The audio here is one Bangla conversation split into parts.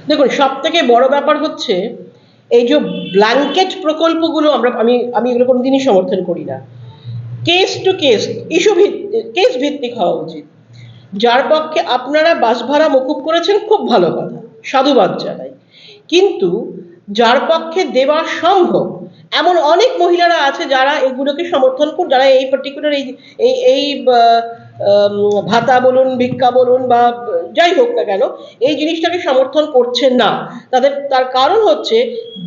দেখুন, সব থেকে বড় ব্যাপার হচ্ছে এই যে ব্ল্যাঙ্কেট প্রকল্পগুলো আমি এগুলো কোনোদিনই সমর্থন করি না। কেস টু কেস, ইস্যু ভিত্তিক, কেস ভিত্তিক হওয়া উচিত। যার পক্ষে আপনারা বাস ভাড়া মকুব করেছেন, খুব ভালো কথা, সাধুবাদ জানাই। কিন্তু যার পক্ষে দেওয়া সম্ভব, এমন অনেক মহিলারা আছে যারা এগুলোকে সমর্থন করে, যারা এই পার্টিকুলার এই ভাতা বলুন, ভিক্ষা বলুন, বা যাই হোক না কেন, এই জিনিসটাকে সমর্থন করছেন না। তার কারণ হচ্ছে,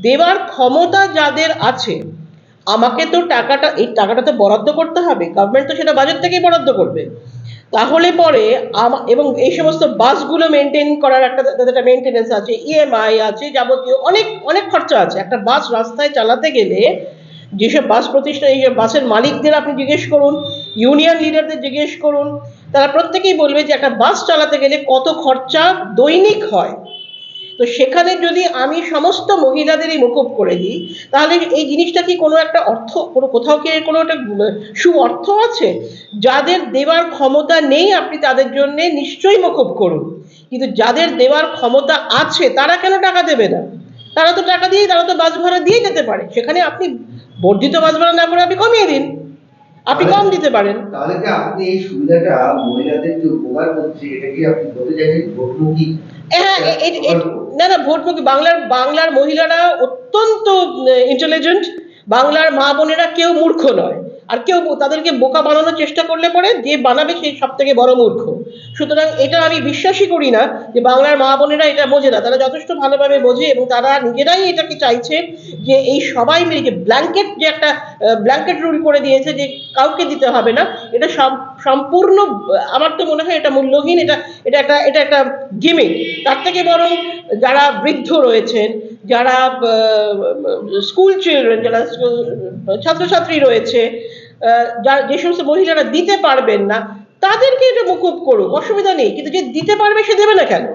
দেওয়ার ক্ষমতা যাদের আছে, আমাকে তো এই টাকাটা তো বরাদ্দ করতে হবে, গভর্নমেন্ট তো সেটা বাজেট থেকেই বরাদ্দ করবে। তাহলে পরে এবং এই সমস্ত বাসগুলো মেনটেন করার একটা মেনটেনেন্স আছে, ইএমআই আছে, যাবতীয় অনেক অনেক খরচা আছে। একটা বাস রাস্তায় চালাতে গেলে যেসব বাস প্রতিষ্ঠান, এই বাসের মালিকদের আপনি জিজ্ঞেস করুন, ইউনিয়ন লিডারদের জিজ্ঞেস করুন, তারা প্রত্যেকেই বলবে যে একটা বাস চালাতে গেলে কত খরচা দৈনিক হয়। তো সেখানে যদি আমি সমস্ত মহিলাদেরই মুকুব করে দিই, তাহলে এই জিনিসটা কি কোনো একটা অর্থ, কোথাও কি কোনো একটা অর্থ আছে? যাদের দেওয়ার ক্ষমতা নেই, আপনি তাদের জন্য নিশ্চয়ই মুকুব করুন, কিন্তু যাদের দেওয়ার ক্ষমতা আছে তারা কেন টাকা দেবে না? তারা তো টাকা দিয়ে, তারা তো বাস ভাড়া দিয়ে যেতে পারে। সেখানে আপনি বর্ধিত বাস ভাড়া না করে আপনি কমিয়ে দিন, আপনি কম দিতে পারেন। তাহলে কি আপনি এই সুবিধাটা মহিলাদের যে উপকার করছে, এটা কি আপনি বলতে চাইছেন ভোটমুখী? হ্যাঁ, না ভোটমুখী, বাংলার মহিলারা অত্যন্ত ইন্টেলিজেন্ট। বাংলার মা বোনেরা কেউ মূর্খ নয়, আর কেউ তাদেরকে বোকা বানানোর চেষ্টা করলে পরে যে বানাবে সেই সব থেকে বড় মূর্খ। সুতরাং এটা আমি বিশ্বাসই করি না যে বাংলার মা বোনেরা এটা বোঝে না। তারা যথেষ্ট ভালোভাবে বোঝে, এবং তারা নিজেরাই এটাকে চাইছে যে এই সবাই মিলে যে ব্ল্যাঙ্কেট, যে একটা ব্ল্যাঙ্কেট রুল করে দিয়েছে যে কাউকে দিতে হবে না, এটা সম্পূর্ণ, আমার তো মনে হয় এটা মূল্যহীন। এটা একটা গিমিক। তার থেকে বরং যারা বৃদ্ধ রয়েছেন, যারা স্কুল চিলড্রেন, যারা ছাত্রছাত্রী রয়েছে, যে সমস্ত মহিলারা দিতে পারবেন না, তাদেরকে এটা মুকুব করুক, অসুবিধা নেই, কিন্তু যে দিতে পারবে সে দেবে না কেন?